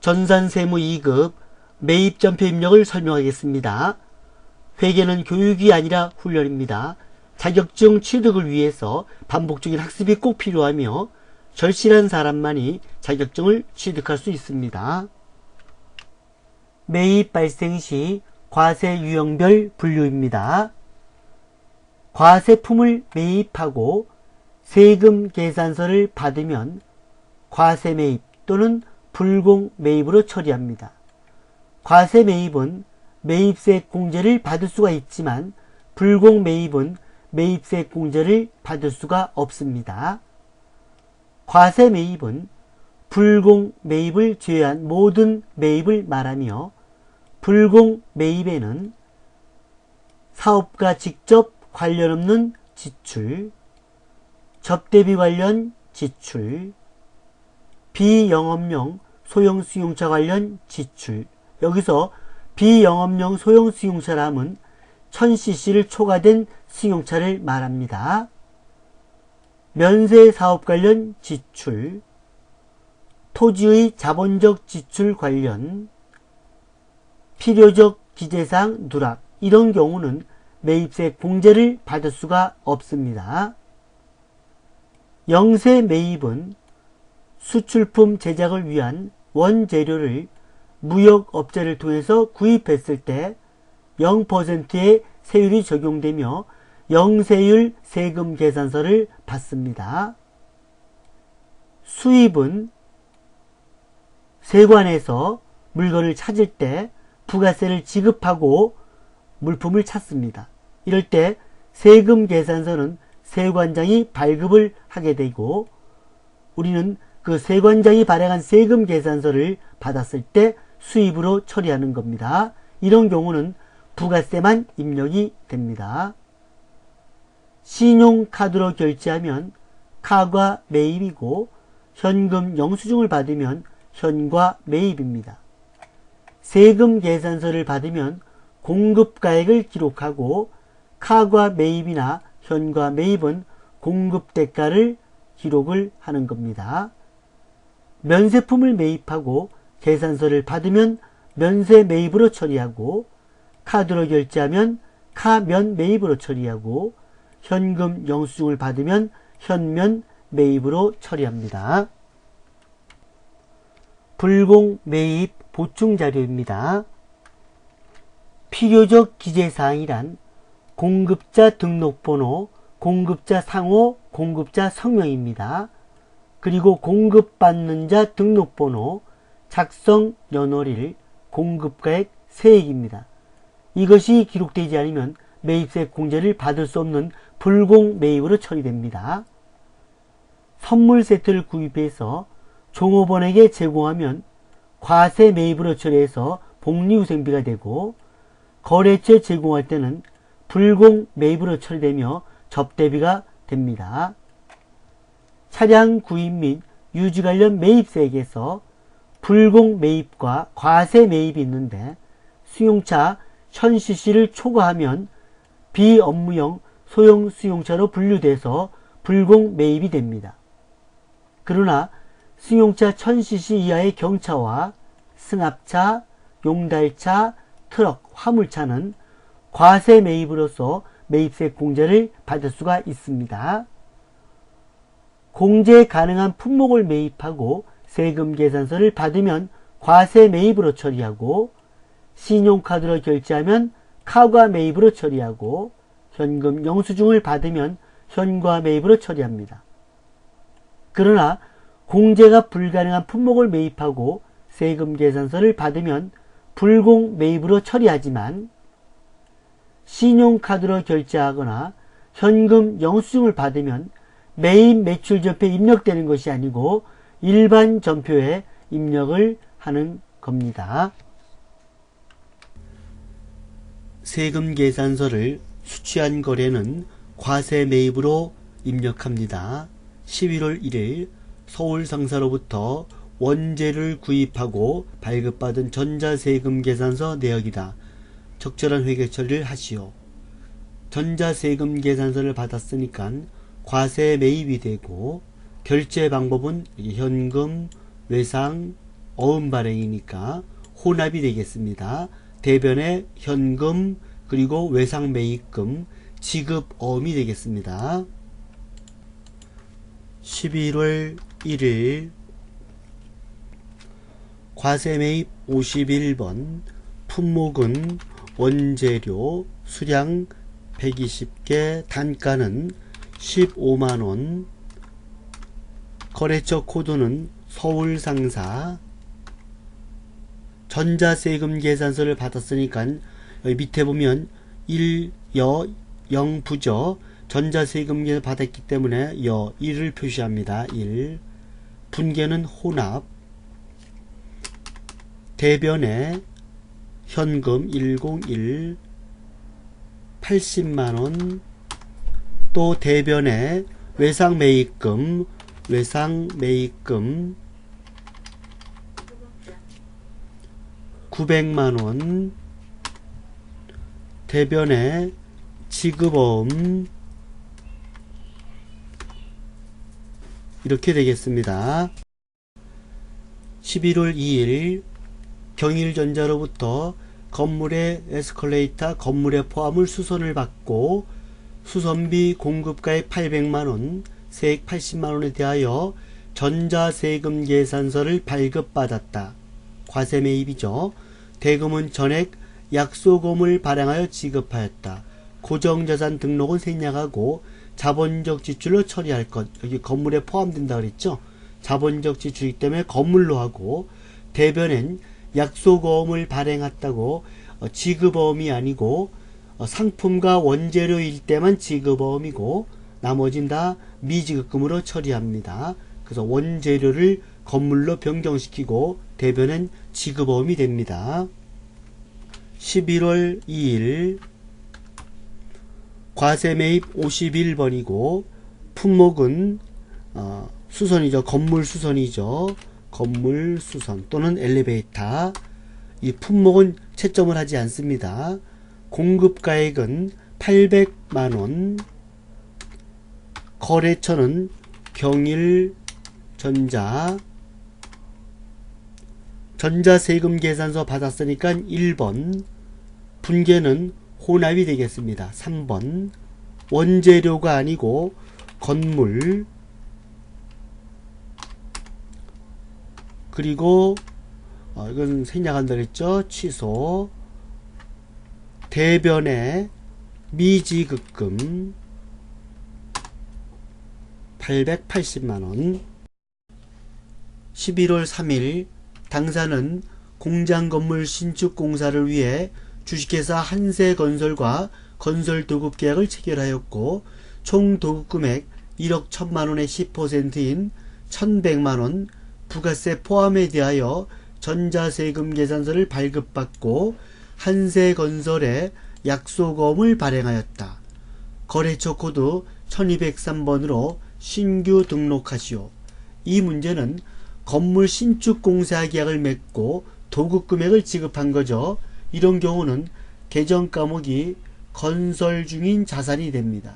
전산세무 2급 매입전표 입력을 설명하겠습니다. 회계는 교육이 아니라 훈련입니다. 자격증 취득을 위해서 반복적인 학습이 꼭 필요하며 절실한 사람만이 자격증을 취득할 수 있습니다. 매입 발생 시 과세 유형별 분류입니다. 과세품을 매입하고 세금 계산서를 받으면 과세 매입 또는 불공 매입으로 처리합니다. 과세 매입은 매입세 공제를 받을 수가 있지만 불공 매입은 매입세 공제를 받을 수가 없습니다. 과세 매입은 불공 매입을 제외한 모든 매입을 말하며 불공 매입에는 사업과 직접 관련 없는 지출, 접대비 관련 지출, 비영업용 소형 수용차 관련 지출, 여기서 비영업용 소형 수용차라면 1000cc를 초과된 승용차를 말합니다. 면세 사업 관련 지출, 토지의 자본적 지출 관련, 필요적 기재사항 누락, 이런 경우는 매입세 공제를 받을 수가 없습니다. 영세 매입은 수출품 제작을 위한 원재료를 무역업자를 통해서 구입했을 때 0%의 세율이 적용되며 영세율 세금 계산서를 받습니다. 수입은 세관에서 물건을 찾을 때 부가세를 지급하고 물품을 찾습니다. 이럴 때 세금 계산서는 세관장이 발급을 하게 되고 우리는 그 세관장이 발행한 세금 계산서를 받았을 때 수입으로 처리하는 겁니다. 이런 경우는 부가세만 입력이 됩니다. 신용카드로 결제하면 카과 매입이고 현금 영수증을 받으면 현과 매입입니다. 세금 계산서를 받으면 공급가액을 기록하고 카과 매입이나 현과 매입은 공급대가를 기록을 하는 겁니다. 면세품을 매입하고 계산서를 받으면 면세 매입으로 처리하고 카드로 결제하면 카면 매입으로 처리하고 현금 영수증을 받으면 현면 매입으로 처리합니다. 불공 매입 보충자료입니다. 필요적 기재사항이란 공급자 등록번호, 공급자 상호, 공급자 성명입니다. 그리고 공급받는 자 등록번호, 작성 연월일, 공급가액, 세액입니다. 이것이 기록되지 않으면 매입세 공제를 받을 수 없는 불공 매입으로 처리됩니다. 선물 세트를 구입해서 종업원에게 제공하면 과세 매입으로 처리해서 복리후생비가 되고 거래처에 제공할 때는 불공 매입으로 처리되며 접대비가 됩니다. 차량 구입 및 유지 관련 매입세액에서 불공 매입과 과세 매입이 있는데 수용차 1000cc를 초과하면 비업무용 소형 수용차로 분류돼서 불공 매입이 됩니다. 그러나 승용차 1000cc 이하의 경차와 승합차, 용달차, 트럭, 화물차는 과세 매입으로서 매입세 공제를 받을 수가 있습니다. 공제 가능한 품목을 매입하고 세금 계산서를 받으면 과세 매입으로 처리하고 신용카드로 결제하면 카과 매입으로 처리하고 현금 영수증을 받으면 현과 매입으로 처리합니다. 그러나 공제가 불가능한 품목을 매입하고 세금 계산서를 받으면 불공 매입으로 처리하지만 신용카드로 결제하거나 현금 영수증을 받으면 매입 매출 전표에 입력되는 것이 아니고 일반 전표에 입력을 하는 겁니다. 세금 계산서를 수취한 거래는 과세 매입으로 입력합니다. 11월 1일 서울상사로부터 원재료를 구입하고 발급받은 전자세금 계산서 내역이다. 적절한 회계 처리를 하시오. 전자세금 계산서를 받았으니까 과세 매입이 되고 결제 방법은 현금, 외상, 어음 발행이니까 혼합이 되겠습니다. 대변에 현금 그리고 외상매입금 지급 어음이 되겠습니다. 11월 1일 과세매입 51번 품목은 원재료 수량 120개 단가는 15만원 거래처 코드는 서울상사 전자세금 계산서를 받았으니까 여기 밑에 보면 1여 0부죠. 전자세금 계산 받았기 때문에 여 1을 표시합니다. 1 분계는 혼합 대변에 현금 101 80만원 또 대변에 외상매입금 900만원 대변에 지급어음 이렇게 되겠습니다. 11월 2일 경일전자로부터 건물의 에스컬레이터 건물의 포함을 수선을 받고 수선비 공급가액 800만원 세액 80만원에 대하여 전자세금 계산서를 발급받았다. 과세매입이죠. 대금은 전액 약소금을 발행하여 지급하였다. 고정자산 등록은 생략하고 자본적 지출로 처리할 것. 여기 건물에 포함된다 그랬죠. 자본적 지출이기 때문에 건물로 하고 대변엔 약소금을 발행했다고 지급어음이 아니고 상품과 원재료일 때만 지급어음이고 나머진 다 미지급금으로 처리합니다. 그래서 원재료를 건물로 변경시키고 대변엔 지급어음이 됩니다. 11월 2일 과세매입 51번이고 품목은 수선이죠. 건물 수선이죠. 건물 수선 또는 엘리베이터. 이 품목은 채점을 하지 않습니다. 공급가액은 800만원 거래처는 경일전자 전자세금 계산서 받았으니까 1번 분계는 혼합이 되겠습니다. 3번 원재료가 아니고 건물 그리고 이건 생략한다 그랬죠. 취소 대변에 미지급금 880만원 11월 3일 당사는 공장건물 신축공사를 위해 주식회사 한세건설과 건설도급계약을 체결하였고 총 도급금액 1억 1000만원의 10%인 1100만원 부가세 포함에 대하여 전자세금 계산서를 발급받고 한세건설에 약소금을 발행하였다. 거래처 코드 1203번으로 신규 등록하시오. 이 문제는 건물 신축 공사 계약을 맺고 도급 금액을 지급한 거죠. 이런 경우는 계정 과목이 건설 중인 자산이 됩니다.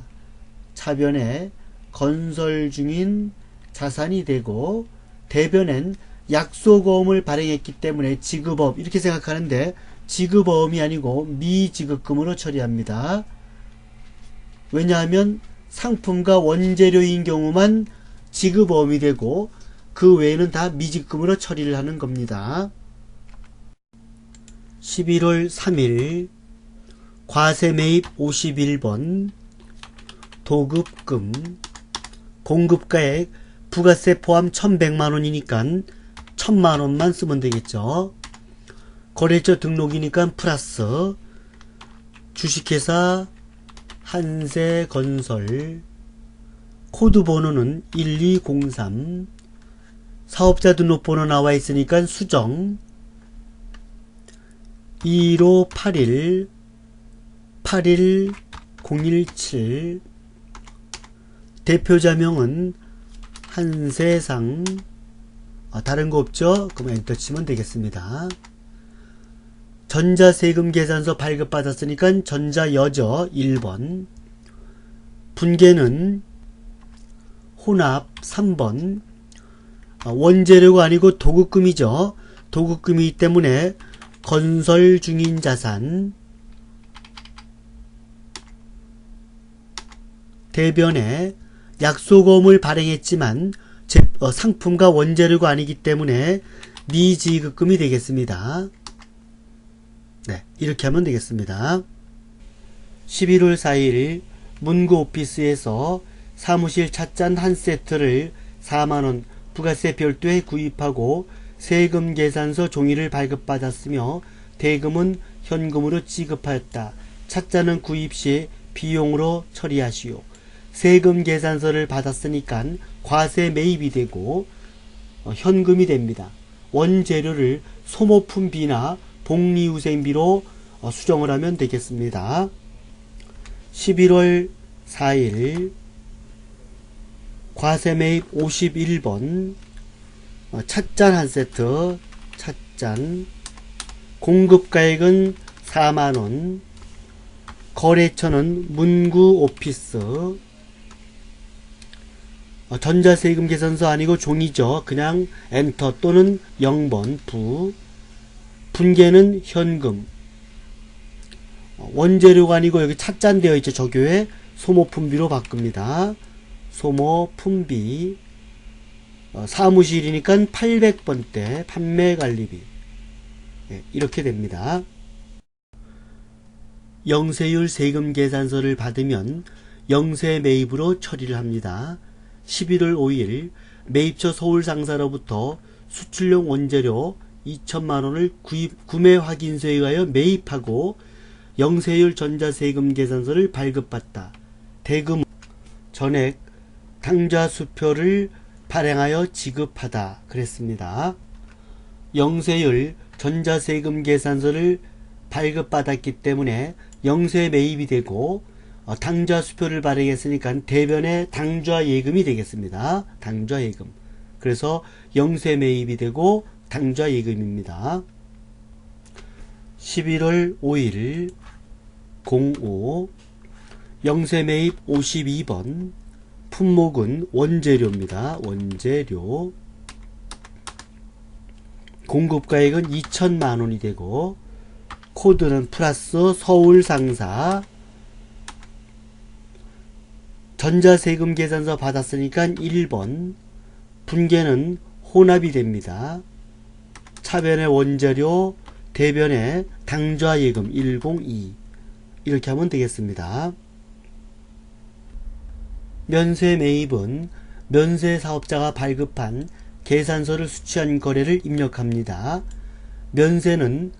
차변에 건설 중인 자산이 되고 대변엔 약소금을 발행했기 때문에 지급업 이렇게 생각하는데 지급어음이 아니고 미지급금으로 처리합니다. 왜냐하면 상품과 원재료인 경우만 지급어음이 되고 그 외에는 다 미지급금으로 처리를 하는 겁니다. 11월 3일 과세매입 51번 도급금 공급가액 부가세 포함 1100만원이니까 1000만원만 쓰면 되겠죠. 거래처 등록이니까 플러스 주식회사 한세건설 코드 번호는 1203 사업자 등록번호 나와 있으니까 수정 1581 81017 대표자명은 한세상 다른 거 없죠? 그럼 엔터 치면 되겠습니다. 전자세금 계산서 발급받았으니까 전자여저 1번 분계는 혼합 3번 원재료가 아니고 도급금이죠. 도급금이기 때문에 건설 중인 자산, 대변에 약소금을 발행했지만 상품과 원재료가 아니기 때문에 미지급금이 되겠습니다. 네, 이렇게 하면 되겠습니다. 11월 4일 문구오피스에서 사무실 찻잔 한 세트를 4만원 부가세 별도에 구입하고 세금 계산서 종이를 발급받았으며 대금은 현금으로 지급하였다. 찻잔은 구입 시 비용으로 처리하시오. 세금 계산서를 받았으니까 과세 매입이 되고 현금이 됩니다. 원재료를 소모품비나 복리후생비로 수정을 하면 되겠습니다. 11월 4일 과세매입 51번 찻잔 한 세트, 찻잔 공급가액은 4만원, 거래처는 문구오피스, 전자세금 계산서 아니고 종이죠. 그냥 엔터 또는 0번 부, 분계는 현금, 원재료가 아니고 여기 찻잔 되어 있죠. 저교에 소모품비로 바꿉니다. 소모품비, 사무실이니까 800번대 판매관리비, 이렇게 됩니다. 영세율 세금 계산서를 받으면 영세 매입으로 처리를 합니다. 11월 5일 매입처 서울상사로부터 수출용 원재료 2천만원을 구매 확인서에 의하여 매입하고 영세율 전자세금 계산서를 발급받다. 대금 전액 당좌수표를 발행하여 지급하다 그랬습니다. 영세율 전자세금 계산서를 발급받았기 때문에 영세 매입이 되고 당좌수표를 발행했으니까 대변에 당좌예금이 되겠습니다. 당좌예금. 그래서 영세 매입이 되고 당좌예금입니다. 11월 5일 05 영세 매입 52번 품목은 원재료입니다. 원재료 공급가액은 2천만원이 되고 코드는 플러스 서울상사, 전자세금 계산서 받았으니까 1번, 분계는 혼합이 됩니다. 차변의 원재료, 대변의 당좌예금 102, 이렇게 하면 되겠습니다. 면세 매입은 면세 사업자가 발급한 계산서를 수취한 거래를 입력합니다. 면세는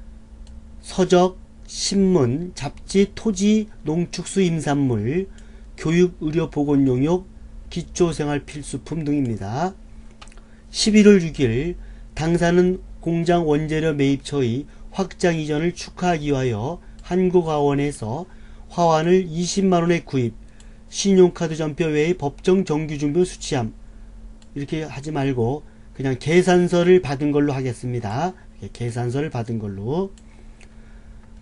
서적, 신문, 잡지, 토지, 농축수 임산물, 교육, 의료, 보건 용역, 기초생활필수품 등입니다. 11월 6일 당사는 공장 원재료 매입처의 확장 이전을 축하하기 위하여 한국화원에서 화환을 20만원에 구입, 신용카드 전표 외의 법정 정규준비 수취함, 이렇게 하지 말고 그냥 계산서를 받은 걸로 하겠습니다. 계산서를 받은 걸로.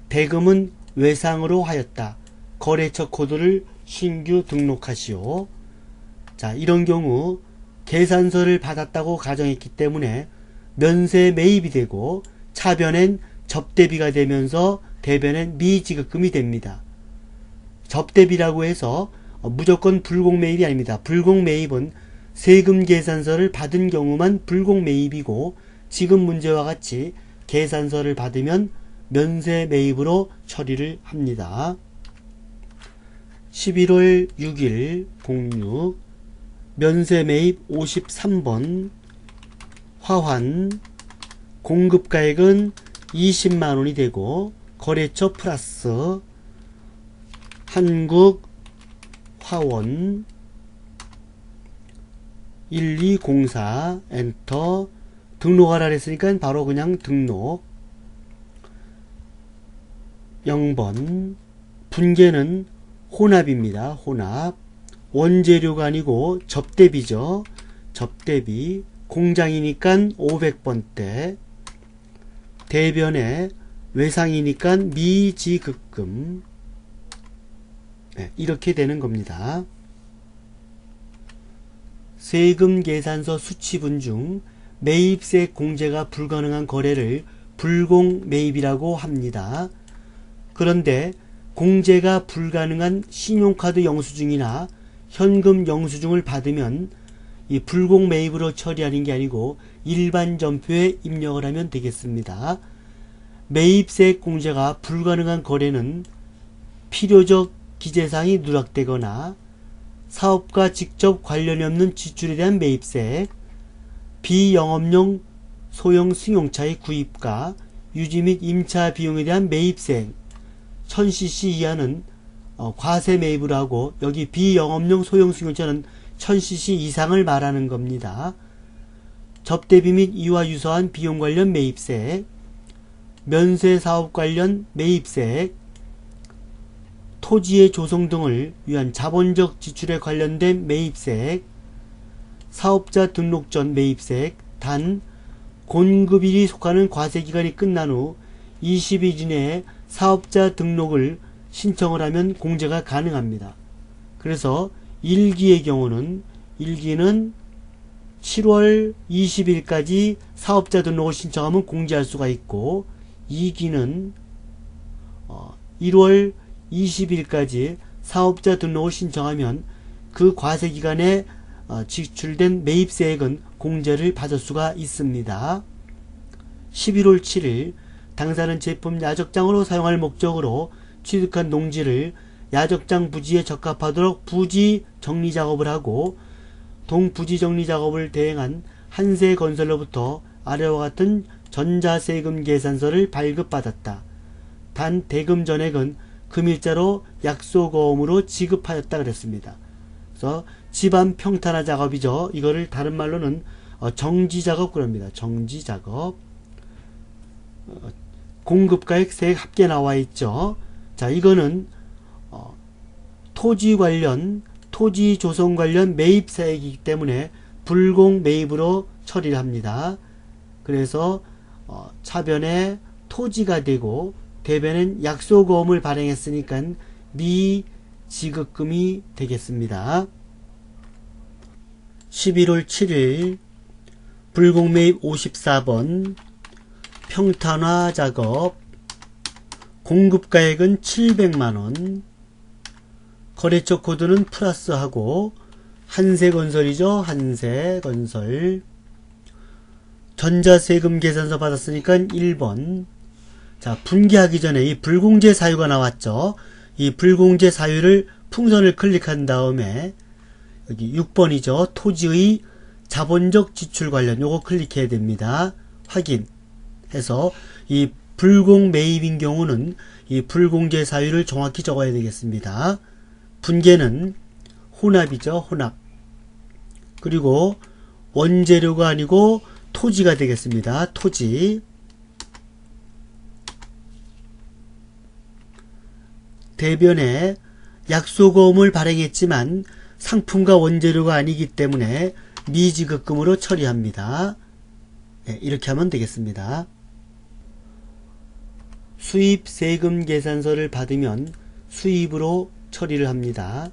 대금은 외상으로 하였다. 거래처 코드를 신규 등록하시오. 자, 이런 경우 계산서를 받았다고 가정했기 때문에 면세 매입이 되고 차변엔 접대비가 되면서 대변엔 미지급금이 됩니다. 접대비라고 해서 무조건 불공매입이 아닙니다. 불공매입은 세금 계산서를 받은 경우만 불공매입이고 지금 문제와 같이 계산서를 받으면 면세 매입으로 처리를 합니다. 11월 6일 06 면세 매입 53번 화환 공급가액은 20만원이 되고 거래처 플러스 한국화원 1204 엔터 등록하라 했으니까 바로 그냥 등록. 0번 분계는 혼합입니다. 혼합. 원재료가 아니고 접대비죠. 접대비. 공장이니까 500번대. 대변에 외상이니까 미지급금. 네, 이렇게 되는 겁니다. 세금 계산서 수취분 중 매입세 공제가 불가능한 거래를 불공매입이라고 합니다. 그런데 공제가 불가능한 신용카드 영수증이나 현금 영수증을 받으면 이 불공매입으로 처리하는 게 아니고 일반 전표에 입력을 하면 되겠습니다. 매입세 공제가 불가능한 거래는 필요적 기재사항이 누락되거나 사업과 직접 관련이 없는 지출에 대한 매입세, 비영업용 소형 승용차의 구입과 유지 및 임차 비용에 대한 매입세, 1000cc 이하는 과세 매입을 하고, 여기 비영업용 소형 승용차는 1000cc 이상을 말하는 겁니다. 접대비 및 이와 유사한 비용 관련 매입세, 면세 사업 관련 매입세, 토지의 조성 등을 위한 자본적 지출에 관련된 매입세, 사업자 등록 전 매입세, 단 공급일이 속하는 과세기간이 끝난 후 20일 이내에 사업자 등록을 신청을 하면 공제가 가능합니다. 그래서 1기의 경우는 1기는 7월 20일까지 사업자 등록을 신청하면 공제할 수가 있고, 2기는 1월 20일까지 사업자 등록을 신청하면 그 과세기간에 지출된 매입세액은 공제를 받을 수가 있습니다. 11월 7일 당사는 제품 야적장으로 사용할 목적으로 취득한 농지를 야적장 부지에 적합하도록 부지 정리 작업을 하고, 동부지 정리 작업을 대행한 한세건설로부터 아래와 같은 전자세금 계산서를 발급받았다. 단 대금 전액은 금일자로 약소거음으로 지급하였다 그랬습니다. 그래서 집안 평탄화 작업이죠. 이거를 다른 말로는 정지작업 그럽니다. 정지작업. 공급가액 세액 합계 나와 있죠. 자, 이거는 토지 관련, 토지 조성 관련 매입사액이기 때문에 불공매입으로 처리를 합니다. 그래서 차변에 토지가 되고 대변은 약소거음을 발행했으니까 미지급금이 되겠습니다. 11월 7일 불공매입 54번 평탄화 작업, 공급가액은 700만원, 거래처 코드는 플러스하고, 한세건설이죠. 한세건설. 전자세금 계산서 받았으니까 1번. 자, 분기하기 전에 이 불공제 사유가 나왔죠. 이 불공제 사유를 풍선을 클릭한 다음에 여기 6번이죠. 토지의 자본적 지출 관련 요거 클릭해야 됩니다. 확인해서 이 불공매입인 경우는 이 불공제 사유를 정확히 적어야 되겠습니다. 분계는 혼합이죠. 혼합. 그리고 원재료가 아니고 토지가 되겠습니다. 토지. 대변에 약소거음을 발행했지만 상품과 원재료가 아니기 때문에 미지급금으로 처리합니다. 네, 이렇게 하면 되겠습니다. 수입세금 계산서를 받으면 수입으로 처리를 합니다.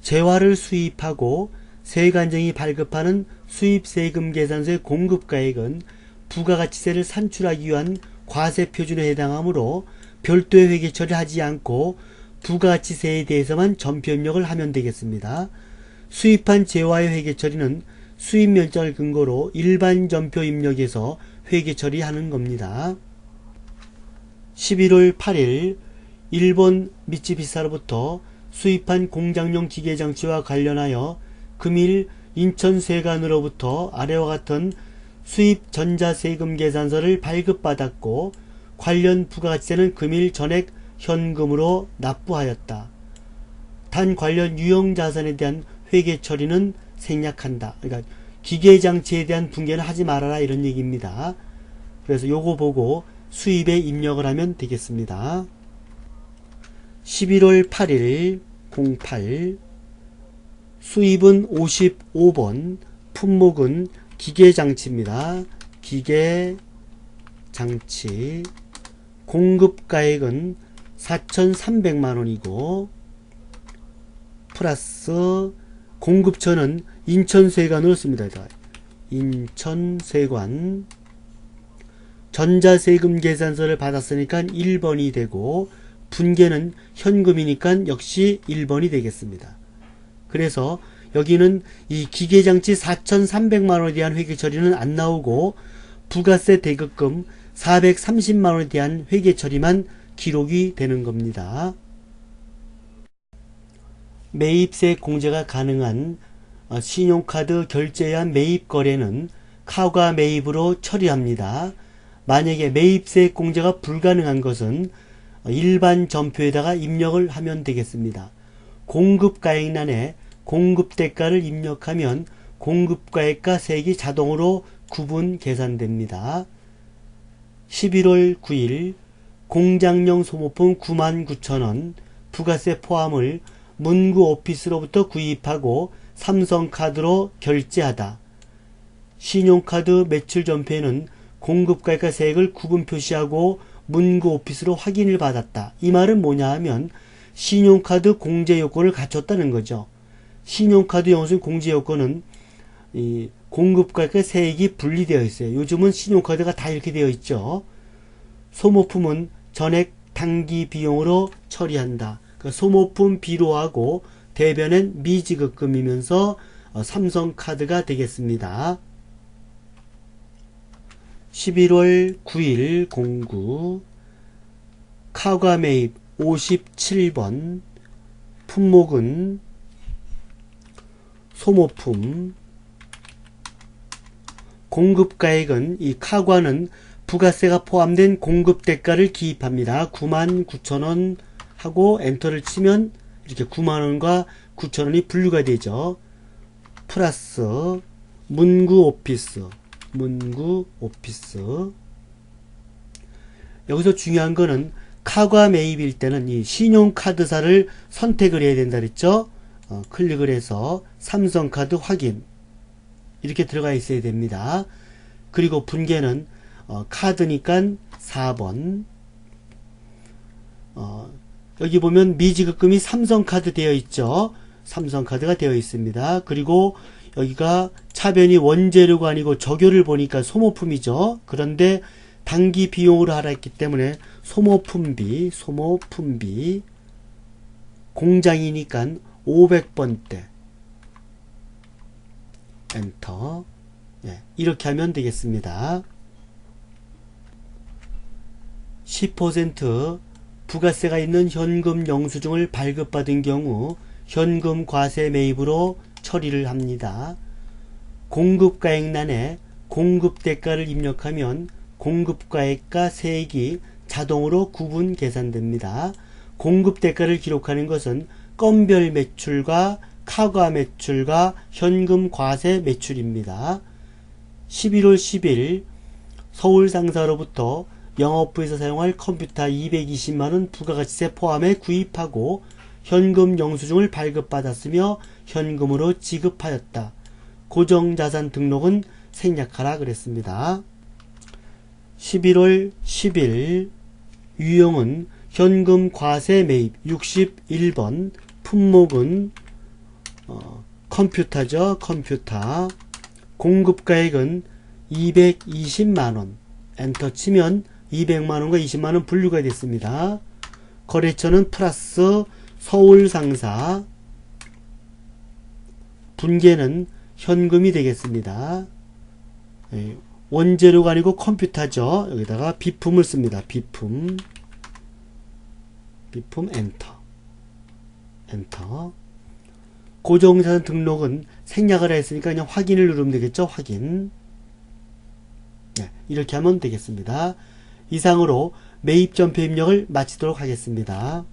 재화를 수입하고 세관청이 발급하는 수입세금 계산서의 공급가액은 부가가치세를 산출하기 위한 과세표준에 해당하므로 별도의 회계 처리하지 않고 부가가치세에 대해서만 전표 입력을 하면 되겠습니다. 수입한 재화의 회계 처리는 수입 면적을 근거로 일반 전표 입력에서 회계 처리하는 겁니다. 11월 8일 일본 미쯔비시사로부터 수입한 공장용 기계장치와 관련하여 금일 인천세관으로부터 아래와 같은 수입 전자세금 계산서를 발급받았고, 관련 부가가치세는 금일 전액 현금으로 납부하였다. 단 관련 유형자산에 대한 회계 처리는 생략한다. 그러니까 기계장치에 대한 분계는 하지 말아라 이런 얘기입니다. 그래서 요거 보고 수입에 입력을 하면 되겠습니다. 11월 8일 08 수입은 55번, 품목은 기계장치입니다. 기계장치. 공급가액은 4,300만원이고 플러스 공급처는 인천세관으로 씁니다. 인천세관. 전자세금 계산서를 받았으니까 1번이 되고, 분계는 현금이니까 역시 1번이 되겠습니다. 그래서 여기는 이 기계장치 4,300만원에 대한 회계처리는 안 나오고, 부가세 대급금 430만원에 대한 회계처리만 기록이 되는 겁니다. 매입세 공제가 가능한 신용카드 결제에 의한 매입거래는 카과 매입으로 처리합니다. 만약에 매입세 공제가 불가능한 것은 일반 전표에다가 입력을 하면 되겠습니다. 공급가액란에 공급대가를 입력하면 공급가액과 세액이 자동으로 구분 계산됩니다. 11월 9일 공장용 소모품 99,000원 부가세 포함을 문구 오피스로부터 구입하고 삼성카드로 결제하다. 신용카드 매출 전표에는 공급가액과 세액을 구분 표시하고 문구 오피스로 확인을 받았다. 이 말은 뭐냐 하면 신용카드 공제 요건을 갖췄다는 거죠. 신용카드 영수증 공제 요건은 이 공급가액과 세액이 분리되어 있어요. 요즘은 신용카드가 다 이렇게 되어 있죠. 소모품은 전액 단기 비용으로 처리한다. 그러니까 소모품 비로하고 대변은 미지급금이면서 삼성카드가 되겠습니다. 11월 9일 공구 카과 매입 57번 품목은 소모품 공급가액은 이 카과는 부가세가 포함된 공급대가를 기입합니다. 99,000원 하고 엔터를 치면 이렇게 90,000원과 9,000원이 분류가 되죠. 플러스 문구 오피스 여기서 중요한 거는 카과 매입일 때는 이 신용카드사를 선택을 해야 된다 그랬죠. 클릭을 해서 삼성카드 확인 이렇게 들어가 있어야 됩니다. 그리고 분계는 카드니까 4번. 여기 보면 미지급금이 삼성카드 되어 있죠. 삼성카드가 되어 있습니다. 그리고 여기가 차변이 원재료가 아니고 저교를 보니까 소모품이죠. 그런데 단기 비용으로 하라 했기 때문에 소모품비 공장이니까 500번대 엔터. 이렇게 하면 되겠습니다. 10% 부가세가 있는 현금 영수증을 발급받은 경우 현금 과세 매입으로 처리를 합니다. 공급가액란에 공급대가를 입력하면 공급가액과 세액이 자동으로 구분 계산됩니다. 공급대가를 기록하는 것은 건별 매출과 카과 매출과 현금 과세 매출입니다. 11월 10일 서울상사로부터 영업부에서 사용할 컴퓨터 220만원 부가가치세 포함에 구입하고 현금 영수증을 발급받았으며 현금으로 지급하였다. 고정자산 등록은 생략하라 그랬습니다. 11월 10일 유형은 현금 과세 매입 61번 품목은 컴퓨터죠. 컴퓨터 공급가액은 220만원 엔터 치면 200만원과 20만원 분류가 됐습니다. 거래처는 플러스 서울상사 분계는 현금이 되겠습니다. 원재료가 아니고 컴퓨터죠. 여기다가 비품을 씁니다. 비품 엔터. 고정자산 등록은 생략을 했으니까 그냥 확인을 누르면 되겠죠. 확인. 이렇게 하면 되겠습니다. 이상으로 매입전표 입력을 마치도록 하겠습니다.